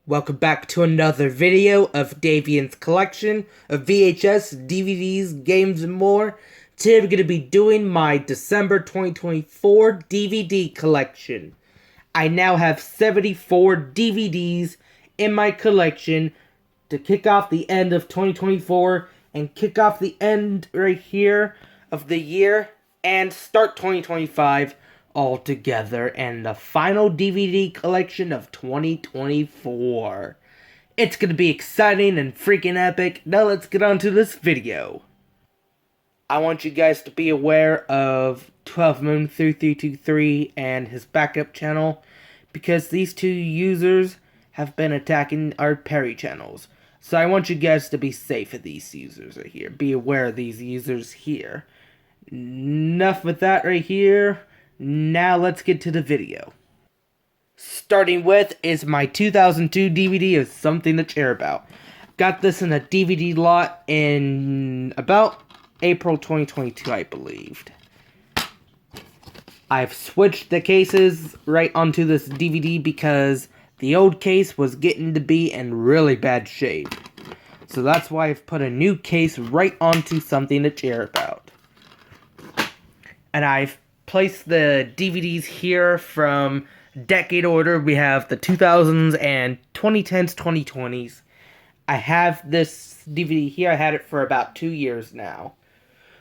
Welcome back to another video of Davian's collection of VHS, DVDs, games, and more. Today we're going to be doing my December 2024 DVD collection. I now have 74 DVDs in my collection to kick off the end of 2024 and kick off the end right here of the year and start 2025 all together and the final DVD collection of 2024. It's gonna be exciting and freaking epic. Now let's get on to this video. I want you guys to be aware of 12Moon3323 and his backup channel because these two users have been attacking our Perry channels. So I want you guys to be safe of these users right here. Be aware of these users here. Enough with that right here. Now let's get to the video. Starting with is my 2002 DVD of Something to Cheer About. Got this in a DVD lot in about April 2022, I believed. I've switched the cases right onto this DVD because the old case was getting to be in really bad shape. So that's why I've put a new case right onto Something to Cheer About. And I've placed the DVDs here from decade order. We have the 2000s and 2010s, 2020s. I have this DVD here. I had it for about 2 years now.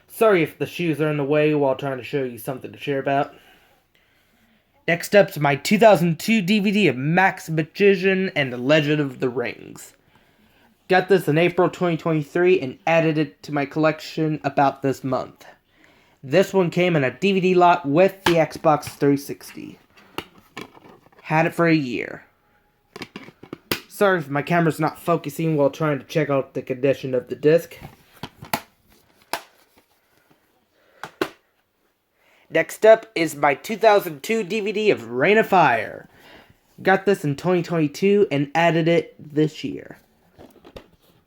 Sorry if the shoes are in the way while trying to show you Something to Cheer About. Next up is my 2002 DVD of Max Magician and the Legend of the Rings. Got this in April 2023 and added it to my collection about this month. This one came in a DVD lot with the Xbox 360. Had it for a year. Sorry if my camera's not focusing while trying to check out the condition of the disc. Next up is my 2002 DVD of Reign of Fire. Got this in 2022 and added it this year.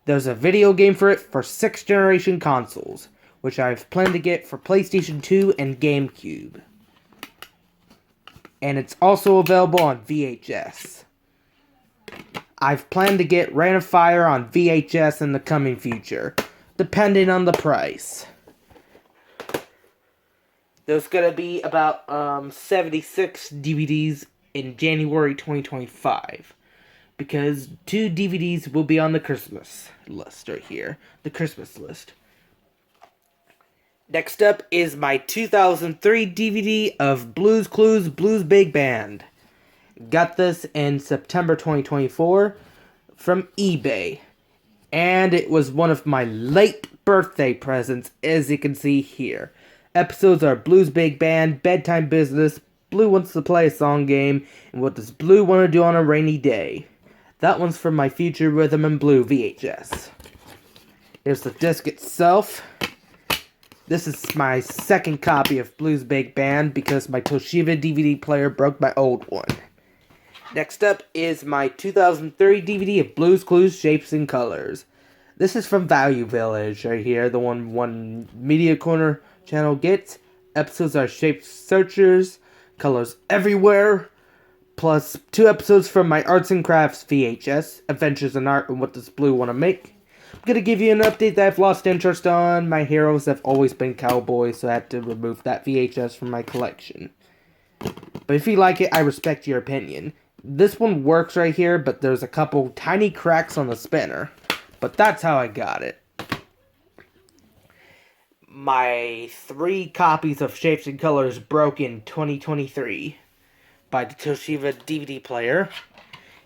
There's a video game for it for 6th generation consoles, which I've planned to get for PlayStation 2 and GameCube. And it's also available on VHS. I've planned to get Reign of Fire on VHS in the coming future, depending on the price. There's gonna be about 76 DVDs in January 2025. Because 2 DVDs will be on the Christmas list right here. The Christmas list. Next up is my 2003 DVD of Blue's Clues Blues Big Band. Got this in September 2024 from eBay. And it was one of my late birthday presents, as you can see here. Episodes are Blues Big Band, Bedtime Business, Blue Wants to Play a Song Game, and What Does Blue Want to Do on a Rainy Day. That one's from my Future Rhythm and Blue VHS. Here's the disc itself. This is my second copy of Blues Big Band because my Toshiba DVD player broke my old one. Next up is my 2003 DVD of Blues Clues Shapes and Colors. This is from Value Village right here, the one Media Corner channel gets. Episodes are Shape Searchers, Colors Everywhere, plus 2 episodes from my Arts and Crafts VHS, Adventures in Art and What Does Blue Want to Make. I'm going to give you an update that I've lost interest on. My heroes have always been cowboys, so I had to remove that VHS from my collection. But if you like it, I respect your opinion. This one works right here, but there's a couple tiny cracks on the spinner. But that's how I got it. My 3 copies of Shapes and Colors broke in 2023 by the Toshiba DVD player.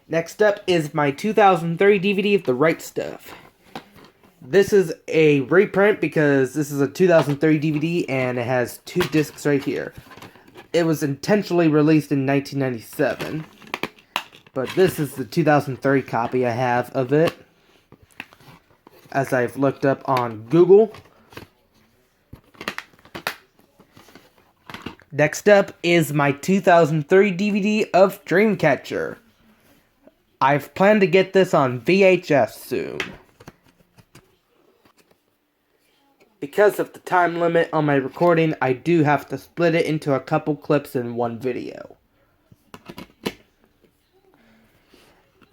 Next up is my 2003 DVD of The Right Stuff. This is a reprint because this is a 2003 DVD and it has 2 discs right here. It was intentionally released in 1997, but this is the 2003 copy I have of it, as I've looked up on Google. Next up is my 2003 DVD of Dreamcatcher. I've planned to get this on VHS soon. Because of the time limit on my recording, I do have to split it into a couple clips in one video.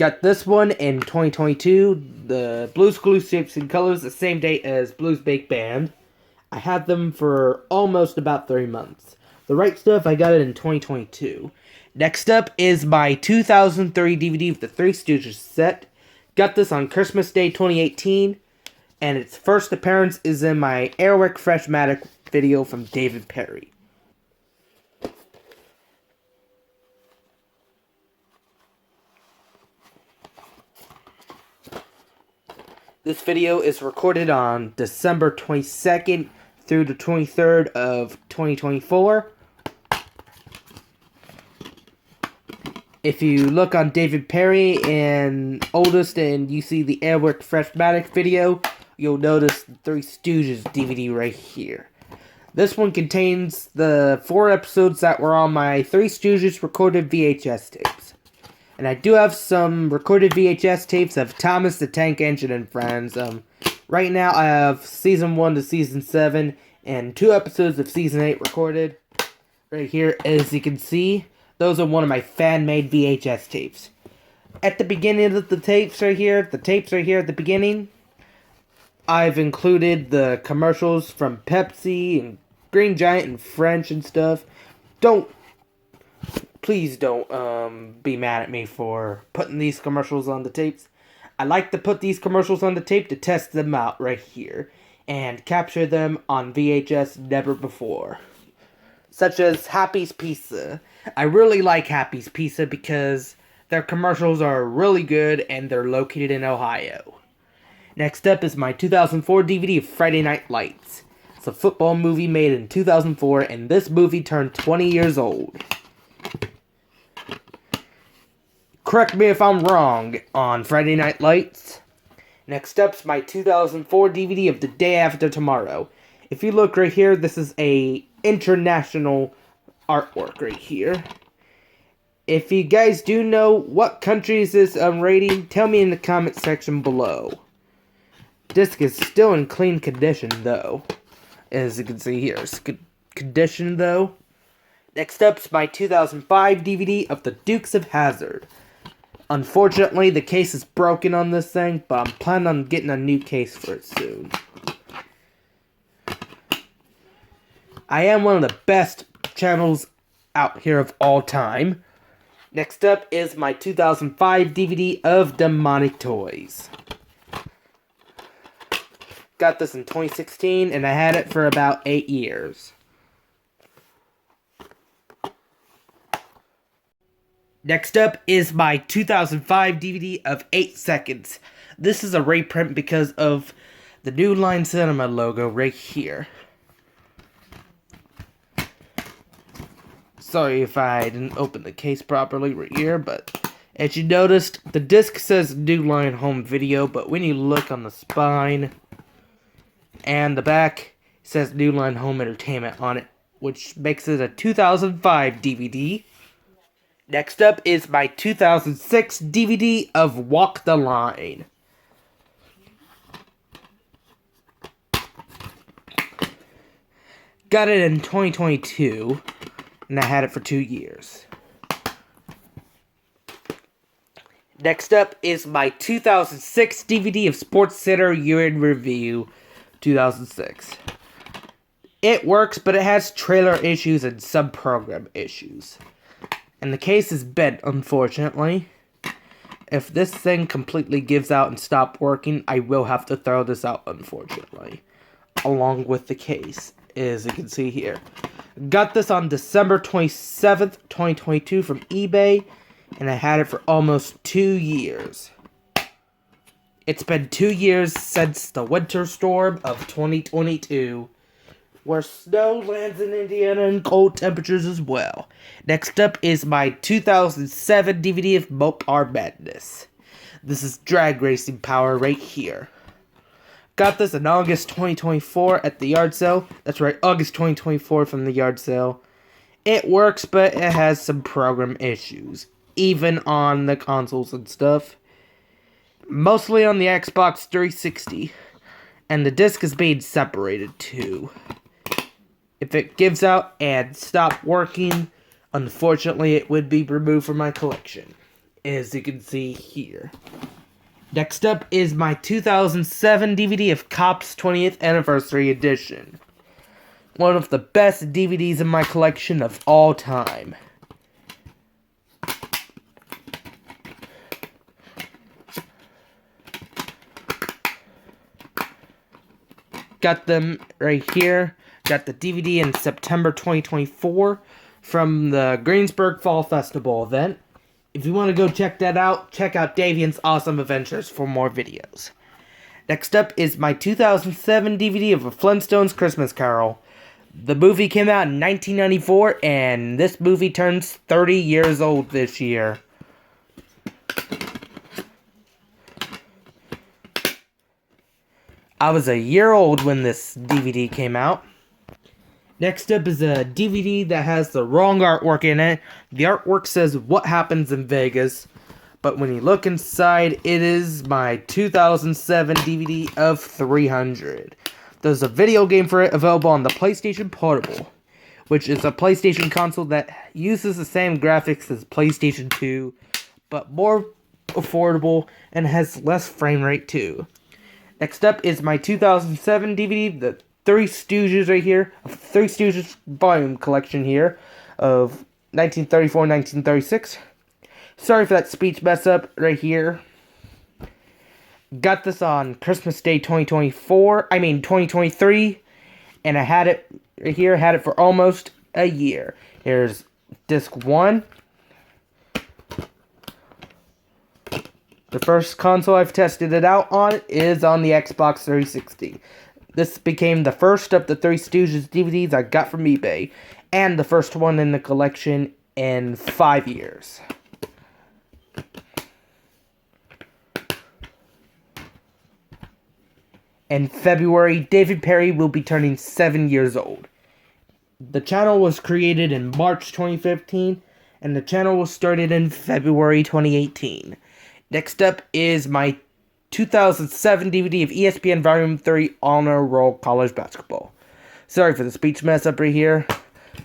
Got this one in 2022, the Blues Clues Shapes and Colors, the same date as Blues Big Band. I had them for almost about 3 months. The Right Stuff, I got it in 2022. Next up is my 2003 DVD of the Three Stooges set. Got this on Christmas Day 2018, and its first appearance is in my Airwick Freshmatic video from David Perry. This video is recorded on December 22nd through the 23rd of 2024. If you look on David Perry and Oldest and you see the Airwick Freshmatic video, you'll notice the Three Stooges DVD right here. This one contains the 4 episodes that were on my Three Stooges recorded VHS tapes. And I do have some recorded VHS tapes of Thomas the Tank Engine and Friends. Right now I have Season 1 to Season 7 and 2 episodes of Season 8 recorded. Right here, as you can see, those are one of my fan-made VHS tapes. At the beginning of the tapes right here, at the beginning, I've included the commercials from Pepsi and Green Giant and French and stuff. Please don't be mad at me for putting these commercials on the tapes. I like to put these commercials on the tape to test them out right here and capture them on VHS never before. Such as Happy's Pizza. I really like Happy's Pizza because their commercials are really good and they're located in Ohio. Next up is my 2004 DVD of Friday Night Lights. It's a football movie made in 2004 and this movie turned 20 years old. Correct me if I'm wrong on Friday Night Lights. Next up's my 2004 DVD of The Day After Tomorrow. If you look right here, this is a international artwork right here. If you guys do know what country is this rating, tell me in the comment section below. Disc is still in clean condition though. As you can see here, it's good condition though. Next up's my 2005 DVD of The Dukes of Hazzard. Unfortunately, the case is broken on this thing, but I'm planning on getting a new case for it soon. I am one of the best channels out here of all time. Next up is my 2005 DVD of Demonic Toys. Got this in 2016, and I had it for about 8 years. Next up is my 2005 DVD of 8 Seconds. This is a reprint because of the New Line Cinema logo right here. Sorry if I didn't open the case properly right here, but as you noticed, the disc says New Line Home Video, but when you look on the spine and the back, it says New Line Home Entertainment on it, which makes it a 2005 DVD. Next up is my 2006 DVD of Walk the Line. Got it in 2022, and I had it for 2 years. Next up is my 2006 DVD of SportsCenter Year in Review 2006. It works, but it has trailer issues and some program issues. And the case is bent, unfortunately. If this thing completely gives out and stops working, I will have to throw this out, unfortunately. Along with the case, as you can see here. Got this on December 27th, 2022 from eBay, and I had it for almost 2 years. It's been 2 years since the winter storm of 2022, where snow lands in Indiana and cold temperatures as well. Next up is my 2007 DVD of Mopar Madness. This is drag racing power right here. Got this in August 2024 at the yard sale. That's right, August 2024 from the yard sale. It works, but it has some program issues, even on the consoles and stuff. Mostly on the Xbox 360. And the disc is being separated too. If it gives out and stops working, unfortunately it would be removed from my collection. as you can see here. Next up is my 2007 DVD of Cops 20th Anniversary Edition. One of the best DVDs in my collection of all time. Got them right here. Got the DVD in September 2024 from the Greensburg Fall Festival event. If you want to go check that out, check out Davian's Awesome Adventures for more videos. Next up is my 2007 DVD of A Flintstones Christmas Carol. The movie came out in 1994, and this movie turns 30 years old this year. I was a year old when this DVD came out. Next up is a DVD that has the wrong artwork in it. The artwork says What Happens in Vegas, but when you look inside, it is my 2007 DVD of 300. There's a video game for it available on the PlayStation Portable, which is a PlayStation console that uses the same graphics as PlayStation 2, but more affordable and has less frame rate too. Next up is my 2007 DVD, the Three Stooges right here, Three Stooges volume collection here of 1934-1936. Sorry for that speech mess up right here. Got this on Christmas Day 2023, and I had it right here, had it for almost a year. Here's disc 1. The first console I've tested it out on is on the Xbox 360. This became the first of the Three Stooges DVDs I got from eBay, and the first one in the collection in 5 years. In February, David Perry will be turning 7 years old. The channel was created in March 2015, and the channel was started in February 2018. Next up is my 2007 DVD of ESPN Volume 3 Honor Roll College Basketball. Sorry for the speech mess up right here.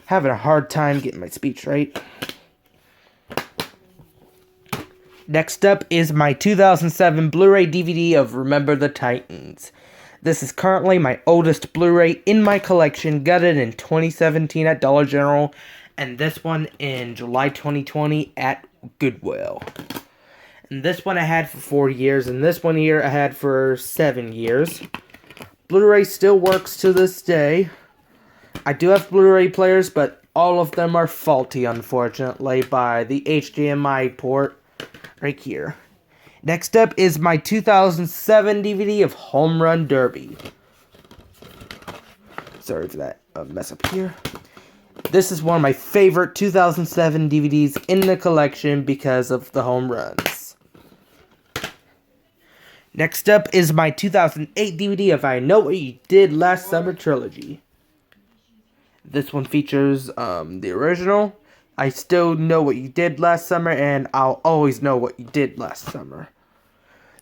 Having a hard time getting my speech right. Next up is my 2007 Blu-ray DVD of Remember the Titans. This is currently my oldest Blu-ray in my collection. Got it in 2017 at Dollar General, and this one in July 2020 at Goodwill. And this one I had for 4 years, and this one here I had for 7 years. Blu-ray still works to this day. I do have Blu-ray players, but all of them are faulty, unfortunately, by the HDMI port right here. Next up is my 2007 DVD of Home Run Derby. Sorry for that mess up here. This is one of my favorite 2007 DVDs in the collection because of the home runs. Next up is my 2008 DVD of I Know What You Did Last Summer trilogy. This one features the original, I Still Know What You Did Last Summer, and I'll Always Know What You Did Last Summer.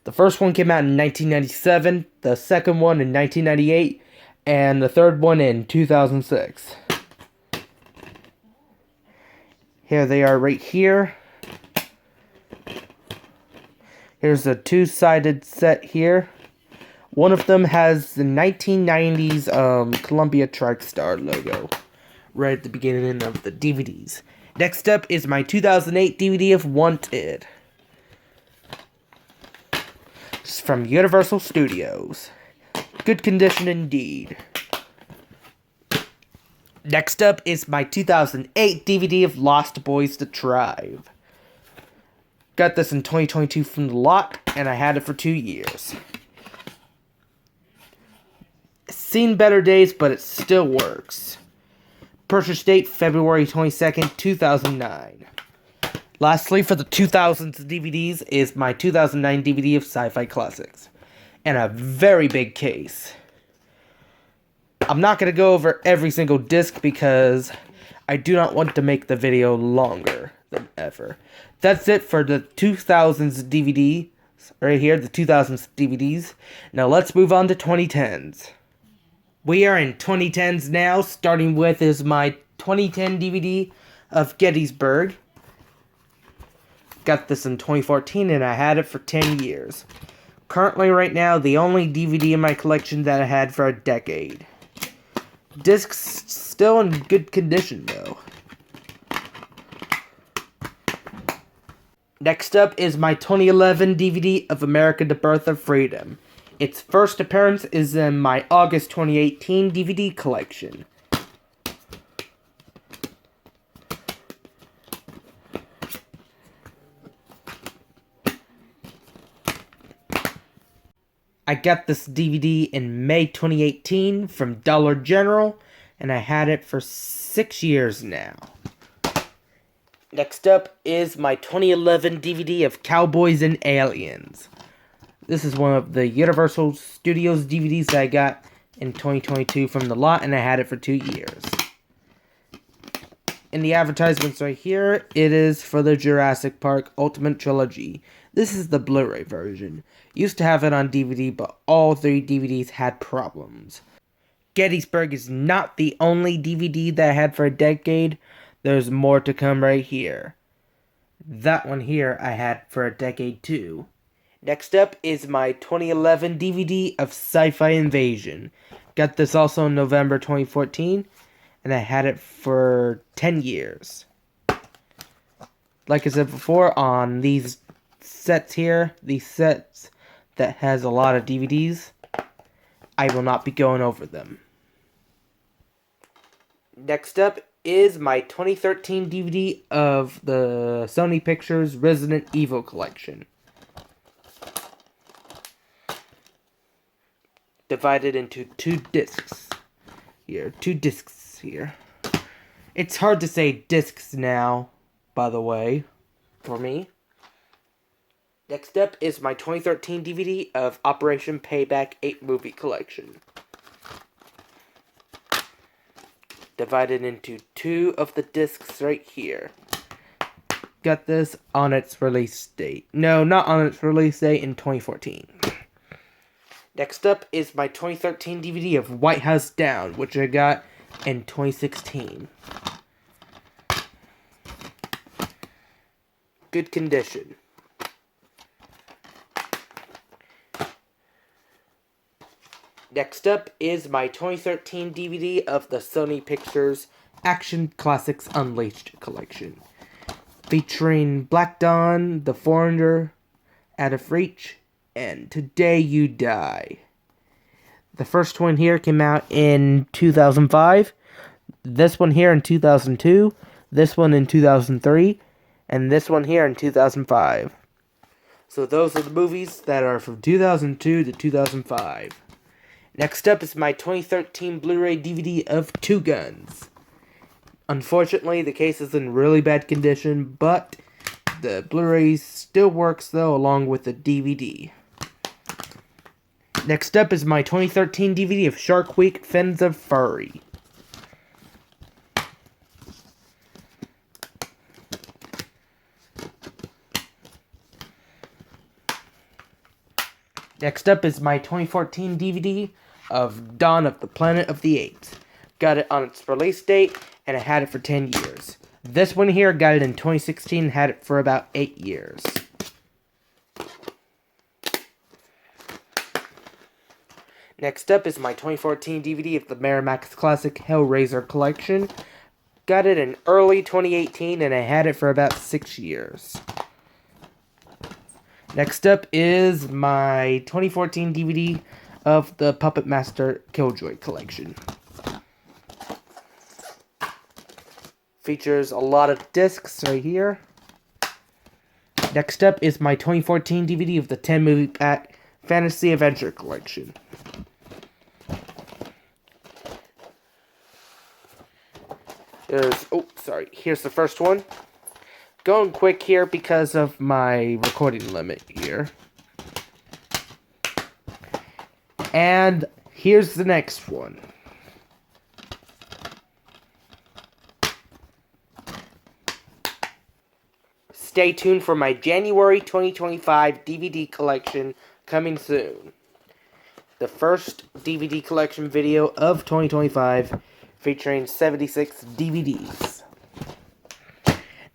The first one came out in 1997, the second one in 1998, and the third one in 2006. Here they are right here. Here's a two-sided set here. One of them has the 1990s Columbia TriStar logo right at the beginning of the DVDs. Next up is my 2008 DVD of Wanted. It's from Universal Studios. Good condition indeed. Next up is my 2008 DVD of Lost Boys to Thrive. Got this in 2022 from the lot, and I had it for 2 years. It's seen better days, but it still works. Purchase date February 22nd, 2009. Lastly, for the 2000s DVDs is my 2009 DVD of Sci-Fi Classics. And a very big case. I'm not going to go over every single disc because I do not want to make the video longer than ever. That's it for the 2000s DVD. Right here, the 2000s DVDs. Now let's move on to 2010s. We are in 2010s now, starting with is my 2010 DVD of Gettysburg. Got this in 2014 and I had it for 10 years. Currently, right now, the only DVD in my collection that I had for a decade. Discs still in good condition, though. Next up is my 2011 DVD of America the Birth of Freedom. Its first appearance is in my August 2018 DVD collection. I got this DVD in May 2018 from Dollar General, and I had it for 6 years now. Next up is my 2011 DVD of Cowboys and Aliens. This is one of the Universal Studios DVDs that I got in 2022 from the lot, and I had it for 2 years. In the advertisements right here, it is for the Jurassic Park Ultimate Trilogy. This is the Blu-ray version. Used to have it on DVD, but all 3 DVDs had problems. Gettysburg is not the only DVD that I had for a decade. There's more to come right here. That one here I had for a decade too. Next up is my 2011 DVD of Sci-Fi Invasion. Got this also in November 2014, and I had it for 10 years. Like I said before, on these sets here, these sets that has a lot of DVDs, I will not be going over them. Next up is my 2013 DVD of the Sony Pictures Resident Evil collection. Divided into 2 discs. Here, 2 discs here. It's hard to say discs now, by the way, for me. Next up is my 2013 DVD of Operation Payback 8 movie collection. Divided into 2 of the discs right here. Got this on its release date. No, not on its release date, in 2014. Next up is my 2013 DVD of White House Down, which I got in 2016. Good condition. Next up is my 2013 DVD of the Sony Pictures Action Classics Unleashed collection. Featuring Black Dawn, The Foreigner, Out of Reach, and Today You Die. The first one here came out in 2005. This one here in 2002. This one in 2003. And this one here in 2005. So those are the movies that are from 2002 to 2005. Next up is my 2013 Blu-ray DVD of Two Guns. Unfortunately, the case is in really bad condition, but the Blu-ray still works though, along with the DVD. Next up is my 2013 DVD of Shark Week Fins of Fury. Next up is my 2014 DVD of Dawn of the Planet of the Apes. Got it on its release date, and I had it for 10 years. This one here, got it in 2016, had it for about 8 years. Next up is my 2014 DVD of the Miramax Classic Hellraiser collection. Got it in early 2018, and I had it for about 6 years. Next up is my 2014 DVD of the Puppet Master Killjoy collection. Features a lot of discs right here. Next up is my 2014 DVD of the 10 movie pack Fantasy Adventure collection. Here's the first one. Going quick here because of my recording limit here. And here's the next one. Stay tuned for my January 2025 DVD collection coming soon. The first DVD collection video of 2025 featuring 76 DVDs.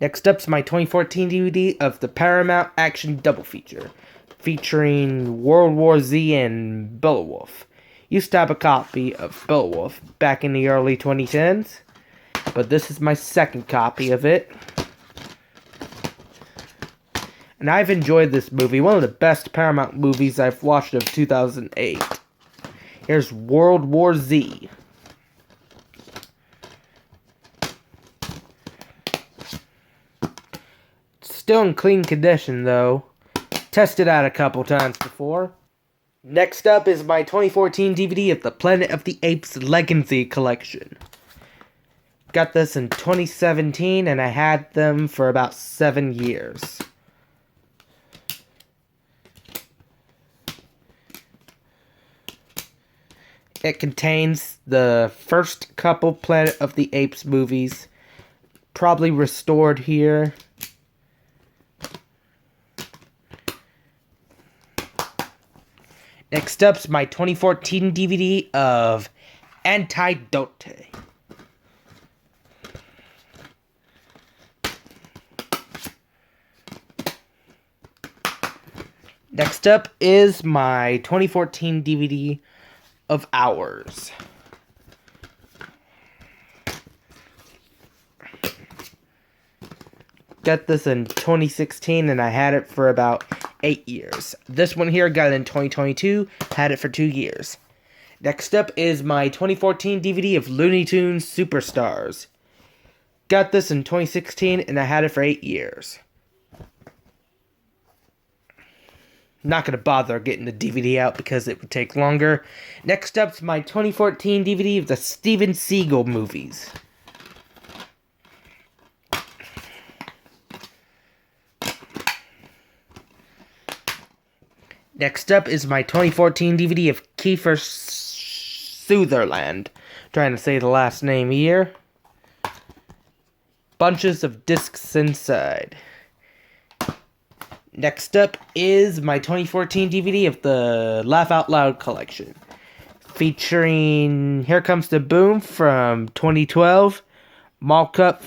Next up's my 2014 DVD of the Paramount Action Double Feature, featuring World War Z and Beowulf. Used to have a copy of Beowulf back in the early 2010s, but this is my second copy of it. And I've enjoyed this movie, one of the best Paramount movies I've watched of 2008. Here's World War Z. Still in clean condition, though. Tested out a couple times before. Next up is my 2014 DVD of the Planet of the Apes Legacy Collection. Got this in 2017, and I had them for about 7 years. It contains the first couple Planet of the Apes movies, probably restored here. Next up's my 2014 DVD of Antidote. Next up is my 2014 DVD of Hours. Got this in 2016 and I had it for about 8 years. This one here got it in 2022, had it for 2 years. Next up is my 2014 DVD of Looney Tunes Superstars. Got this in 2016 and I had it for 8 years. Not going to bother getting the DVD out because it would take longer. Next up's my 2014 DVD of the Steven Seagal movies. Next up is my 2014 DVD of Kiefer Sutherland. Trying to say the last name here. Bunches of discs inside. Next up is my 2014 DVD of the Laugh Out Loud collection. Featuring Here Comes the Boom from 2012. Mall Cop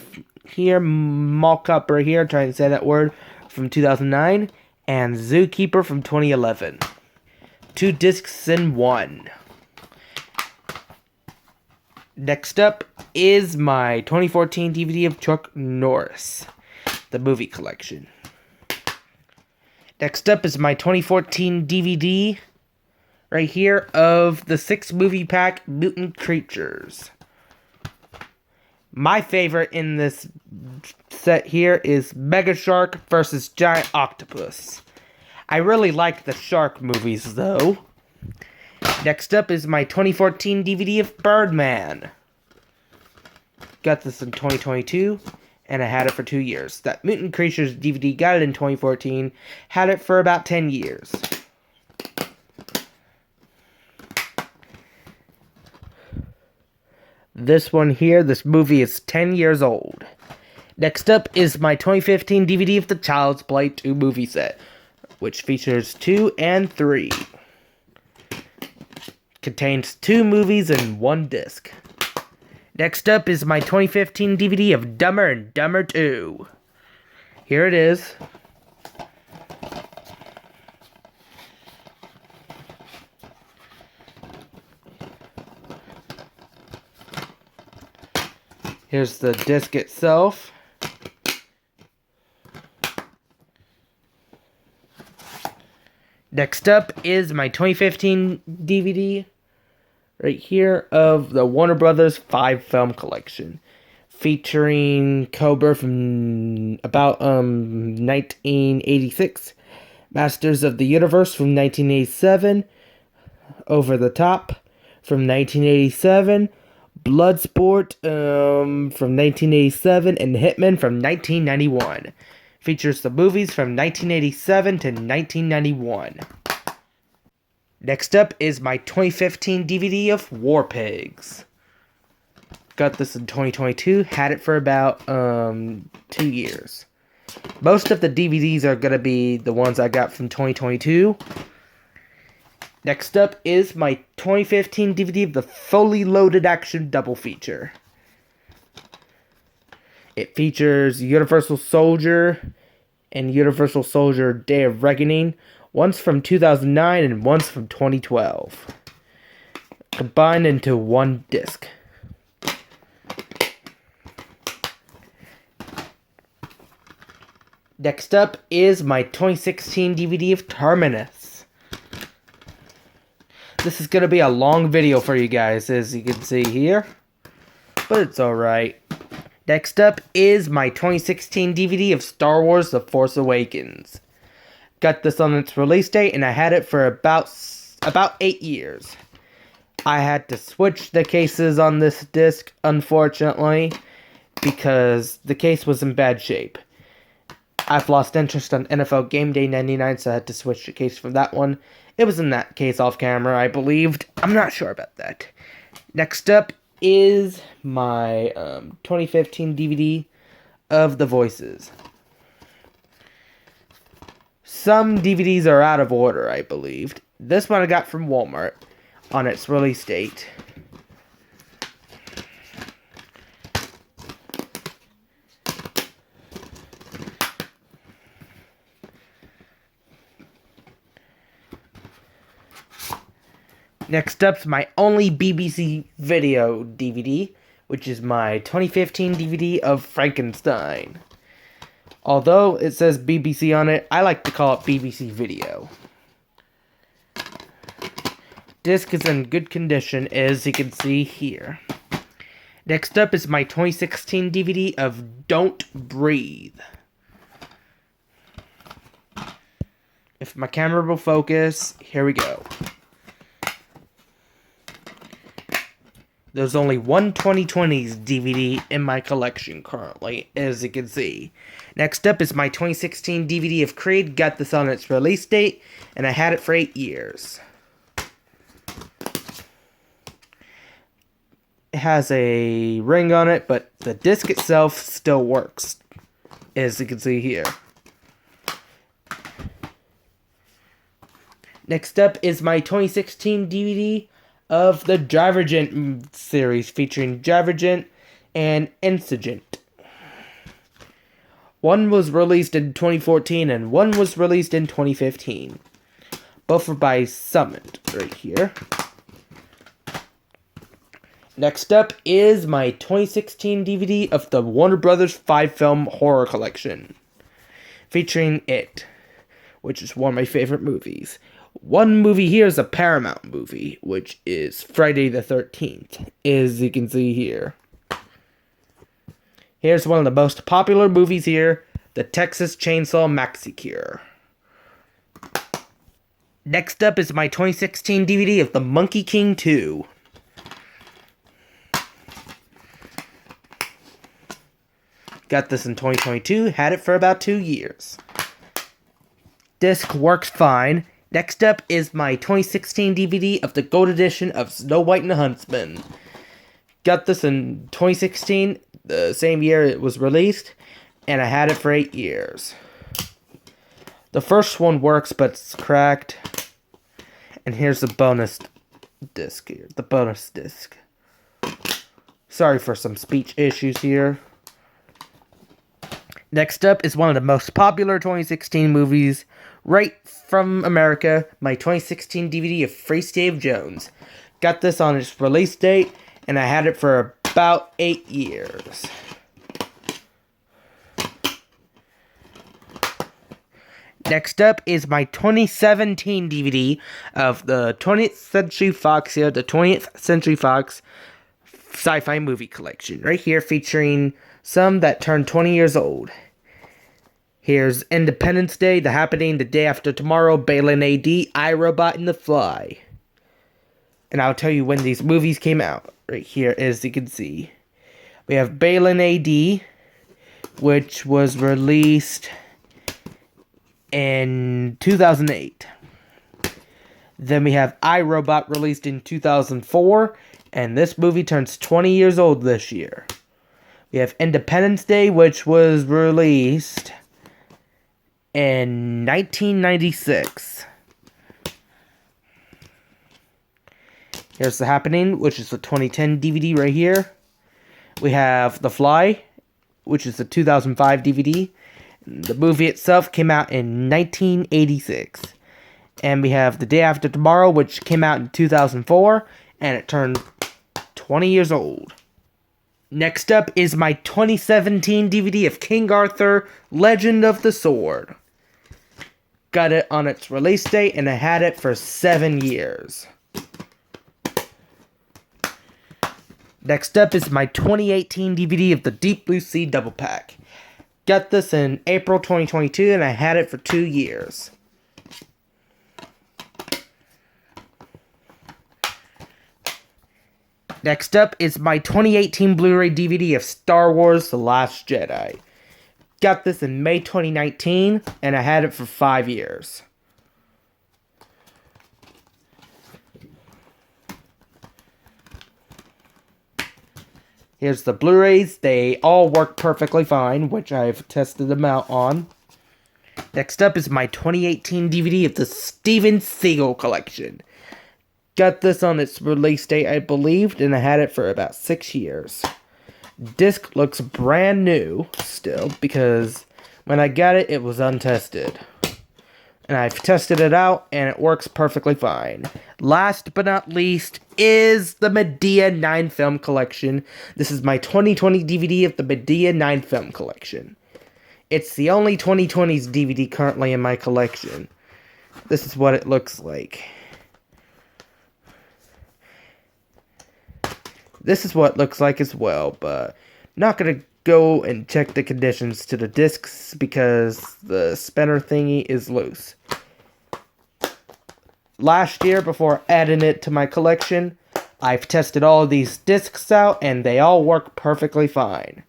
right here, trying to say that word, from 2009. And Zookeeper from 2011. 2 discs in 1. Next up is my 2014 DVD of Chuck Norris, the movie collection. Next up is my 2014 DVD, right here, of the 6 movie pack Mutant Creatures. My favorite in this set here is Mega Shark vs. Giant Octopus. I really like the shark movies, though. Next up is my 2014 DVD of Birdman. Got this in 2022, and I had it for 2 years. That Mutant Creatures DVD, got it in 2014, had it for about 10 years. This one here, this movie is 10 years old. Next up is my 2015 DVD of the Child's Play 2 movie set, which features 2 and 3. Contains 2 movies in 1 disc. Next up is my 2015 DVD of Dumber and Dumber 2. Here it is. Here's the disc itself. Next up is my 2015 DVD right here of the Warner Brothers 5 film collection, featuring Cobra from about 1986, Masters of the Universe from 1987, Over the Top from 1987, Bloodsport from 1987, and Hitman from 1991. Features the movies from 1987 to 1991. Next up is my 2015 DVD of War Pigs. Got this in 2022, had it for about 2 years. Most of the DVDs are going to be the ones I got from 2022. Next up is my 2015 DVD of the Fully Loaded Action Double Feature. It features Universal Soldier and Universal Soldier Day of Reckoning. One's from 2009 and one's from 2012. Combined into one disc. Next up is my 2016 DVD of Terminus. This is going to be a long video for you guys, as you can see here. But it's alright. Next up is my 2016 DVD of Star Wars The Force Awakens. Got this on its release date, and I had it for about 8 years. I had to switch the cases on this disc, unfortunately, because the case was in bad shape. I've lost interest on NFL Game Day 99, so I had to switch the case from that one. It was in that case off camera, I believed. I'm not sure about that. Next up is my 2015 DVD of The Voices. Some DVDs are out of order, I believed. This one I got from Walmart on its release date. Next up's my only BBC Video DVD, which is my 2015 DVD of Frankenstein. Although it says BBC on it, I like to call it BBC Video. Disc is in good condition, as you can see here. Next up is my 2016 DVD of Don't Breathe. If my camera will focus, here we go. There's only one 2020s DVD in my collection currently, as you can see. Next up is my 2016 DVD of Creed. Got this on its release date, and I had it for 8 years. It has a ring on it, but the disc itself still works, as you can see here. Next up is my 2016 DVD of the Divergent series, featuring Divergent and Insurgent. One was released in 2014 and one was released in 2015. Both are by Summit, right here. Next up is my 2016 DVD of the Warner Brothers 5-film horror collection, featuring It, which is one of my favorite movies. One movie here is a Paramount movie, which is Friday the 13th, as you can see here. Here's one of the most popular movies here, the Texas Chainsaw Massacre. Next up is my 2016 DVD of The Monkey King 2. Got this in 2022, had it for about 2 years. Disc works fine. Next up is my 2016 DVD of the Gold Edition of Snow White and the Huntsman. Got this in 2016, the same year it was released, and I had it for 8 years. The first one works, but it's cracked. And here's the bonus disc here, the bonus disc. Sorry for some speech issues here. Next up is one of the most popular 2016 movies right from America, my 2016 DVD of Free Stave Jones. Got this on its release date, and I had it for about 8 years. Next up is my 2017 DVD of the 20th Century Fox here, the 20th Century Fox Sci-Fi Movie Collection. Right here, featuring some that turned 20 years old. Here's Independence Day, The Happening, The Day After Tomorrow, Baylan AD, I, Robot, and The Fly. And I'll tell you when these movies came out. Right here, as you can see. We have Baylan AD, which was released in 2008. Then we have I, Robot, released in 2004. And this movie turns 20 years old this year. We have Independence Day, which was released in 1996. Here's The Happening, which is the 2010 DVD right here. We have The Fly, which is a 2005 DVD. The movie itself came out in 1986. And we have The Day After Tomorrow, which came out in 2004, and it turned 20 years old. Next up is my 2017 DVD of King Arthur, Legend of the Sword. Got it on its release date, and I had it for 7 years. Next up is my 2018 DVD of the Deep Blue Sea Double Pack. Got this in April 2022, and I had it for 2 years. Next up is my 2018 Blu-ray DVD of Star Wars The Last Jedi. Got this in May 2019, and I had it for 5 years. Here's the Blu-rays. They all work perfectly fine, which I've tested them out on. Next up is my 2018 DVD of the Steven Seagal Collection. Got this on its release date, I believe, and I had it for about 6 years. Disc looks brand new still, because when I got it, it was untested. And I've tested it out, and it works perfectly fine. Last but not least is the Medea 9 Film Collection. This is my 2020 DVD of the Medea 9 Film Collection. It's the only 2020s DVD currently in my collection. This is what it looks like. This is what it looks like as well, but not going to go and check the conditions to the discs because the spinner thingy is loose. Last year, before adding it to my collection, I've tested all of these discs out and they all work perfectly fine.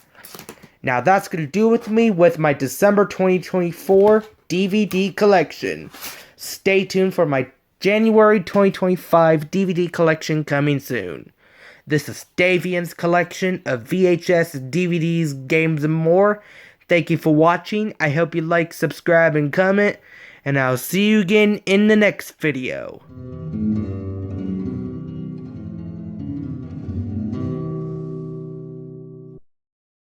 Now that's going to do it with me with my December 2024 DVD collection. Stay tuned for my January 2025 DVD collection coming soon. This is Davian's collection of VHS, DVDs, games, and more. Thank you for watching. I hope you like, subscribe, and comment. And I'll see you again in the next video.